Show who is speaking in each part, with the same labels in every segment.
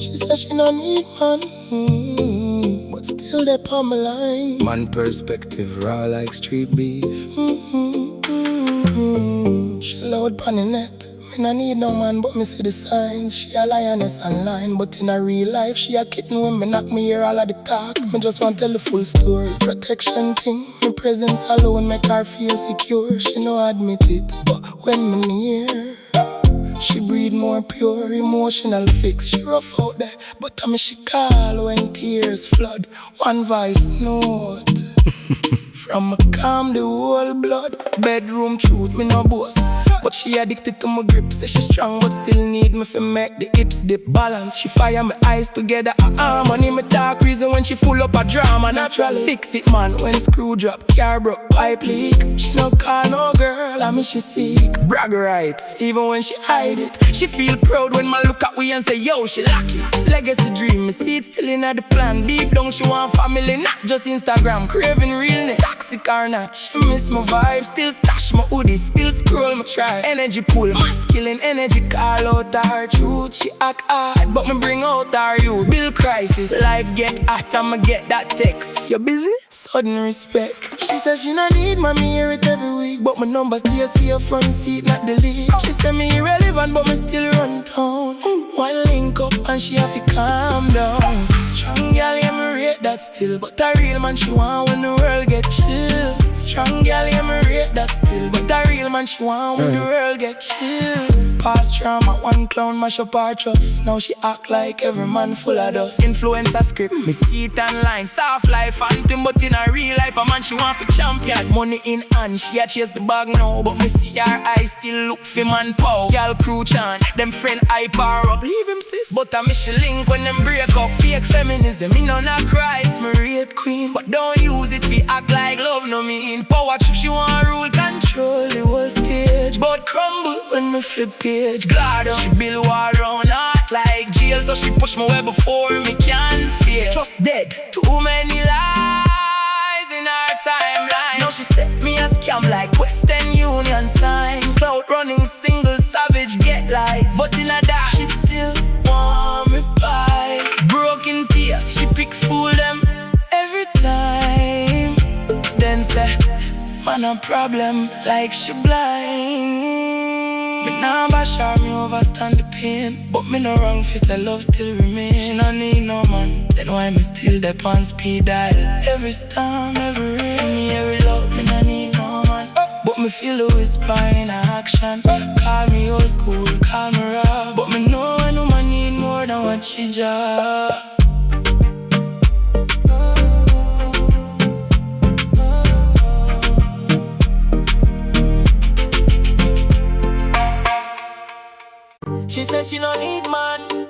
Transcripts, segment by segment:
Speaker 1: She says she no need man, but still they on my line. Man perspective raw like street beef. She loud pon the net. Me no need no man, but me see the signs. She a lioness online, but in a real life she a kitten. When me knock me hear all of the talk, me just want tell the full story. Protection thing, me presence alone make her feel secure. She no admit it, but when me near, she breathe more pure, emotional fix. She rough out there, but I me she call when tears flood. One voice note from a calm the whole blood. Bedroom truth, me no boss, but she addicted to my grip. Say she strong, but still need me for make the hips dip. Balance, she fire my eyes together. Harmony, me talk reason when she full up a drama. Naturally, fix it man when screw drop, car broke, pipe leak. She no call no girl, I mean she seek brag rights, even when she hide it. She feel proud when man look at we and say yo, she lock it. Legacy dream, me see it still in the plan. Deep down she want family, not just Instagram. Craving realness, toxic or not. She miss my vibe, still stash my hoodie, still scroll my try. Energy pull, masculine energy call out her truth. She act hard, but me bring out her youth. Bill crisis, life get hot, I'ma get that text. You busy? Sudden respect. She says she no need me hear it every week, but my number still see her front seat, not delete. She say me irrelevant, but me still run town. One link up and she have to calm down. Strong girl, yeah, me rate that still, but a real man she want when the world get chill. Strong girl, yeah, me rate that still, but a real man she want when the world get chill. Past trauma, one clown mash up her trust. Now she act like every man full of dust. Influencer script, me see it online. Soft life anthem, but in a real life a man she want for champion. Money in hand, she a chase the bag now, but me see her eyes still look for man power. Girl crew chant, them friend hype her up. Leave him sis, but I miss she link when them break up. Fake feminism, me no not cry, it's me rate queen. But don't use it fi act like love no mean. Power trip, she want rule control the whole stage, but crumble when me flip page. Glad she build war around heart like jail, so she push me way before me can fail. Trust dead, too many lies in her timeline. Now she set me a scam like Western Union sign. Cloud running single savage get lights, but in a dark she still want me by. Broken tears, she pick fool them every time. Then say, man a problem like she blind. Me nah bash her, me overstand the pain, but me no wrong fi say love still remain. She no need no man, then why me still Deh Pon speed dial? Every storm, every rain, me every love, me no need no man, but me feel the whisper in a action. Call me old school, call me raw, but me know when woman need more than what she just. She says she no need man,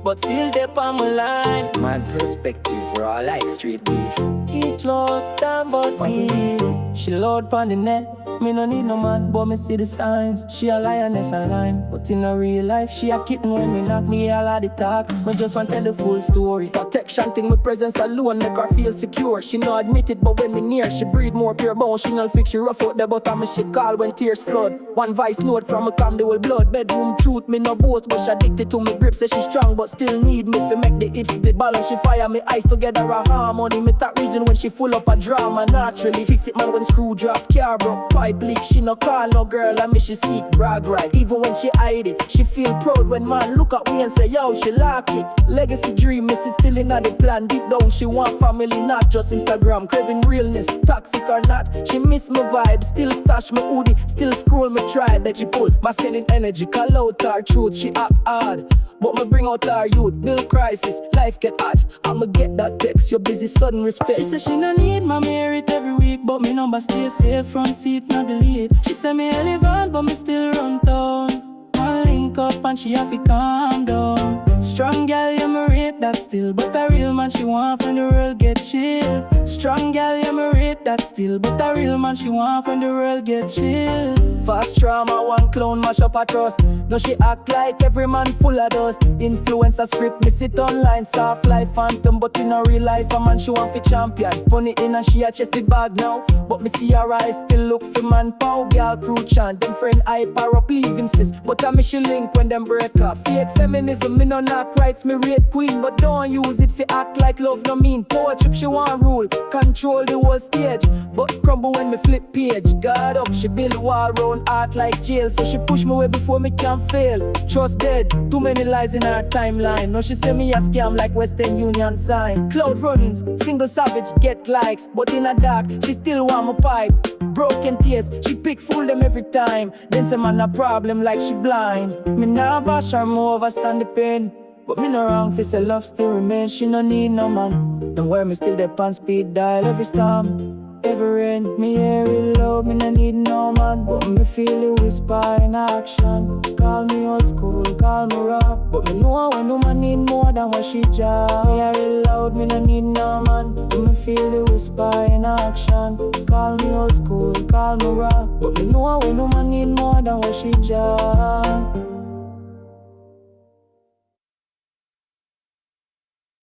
Speaker 1: but still Deh Pon my line. Man perspective raw like street beef. Each load down but me. She load pon the net. Me no need no man, but me see the signs. She a lioness online, but in a real life she a kitten. When me knock me all of the talk, me just want tell the full story. Protection thing, my presence alone make her feel secure. She no admit it, but when me near, she breathe more pure bone. She no fix, she rough out the bottom, me she call when tears flood. One voice note from me calm the whole blood. Bedroom truth, me no boast, but she addicted to me grip. Say she strong, but still need me to make the hips the balance. She fire me eyes together a harmony. Me talk reason when she full up a drama. Naturally fix it man when screw drop, car broke, pipe leak. She no call no girl, I mean she seek brag right. Even when she hide it, she feel proud when man look at me and say yo, she like it. Legacy dream, miss it still in the plan. Deep down she want family, not just Instagram. Craving realness, toxic or not, she miss my vibe. Still stash my hoodie, still scroll my tribe. That she pull, masculine energy, call out her truth. She act hard, but me bring out her youth. Bill crisis, life get hot, I'ma get that text. You're busy, sudden respect. She say she no need me hear it every week, but me number stay safe, front seat not delete. She say me relevant, but me still run town. One link up and she have to calm down. Strong girl, yeah, me rate that still, but a real man she want when the world get
Speaker 2: chill. Strong gal, yeah, me rate that still. But a real man she want when the world get chill. Fast trauma, one clown mash up a trust. No, she act like every man full of dust. Influencer script, me sit online. Soft life phantom, but in a real life a man she want fi champion. Pony in and she a chest the bag now. But me see her eyes still look for man pow. Girl crew chant, them friend hype her up, leave him sis. But I me she link when them break off. Fake feminism, me no knock rights, me rate queen. But don't use it fi act like love no mean. Power trip she want rule, control the whole stage. But crumble when me flip page. God up, she build wall round art like jail. So she push me way before me can fail. Trust dead, too many lies in her timeline. Now she say me a scam like Western Union sign. Cloud runnings, single savage get likes. But in a dark, she still want my pipe. Broken tears, she pick fool them every time. Then say man a problem like she blind. Me nah bash her, more overstand the pain. But me no wrong fi say love still remain. She no need no man. Don't worry, me still Deh Pon speed dial every storm. Every rain, me hear it loud, me no need no man. But me feel it whisper in action. Call me old school, call me rock. But me know when woman need more than what she just. Me hear it loud, me no need no man. But me feel it whisper in action. Call me old school, call me rock. But me know when woman need more than what she just.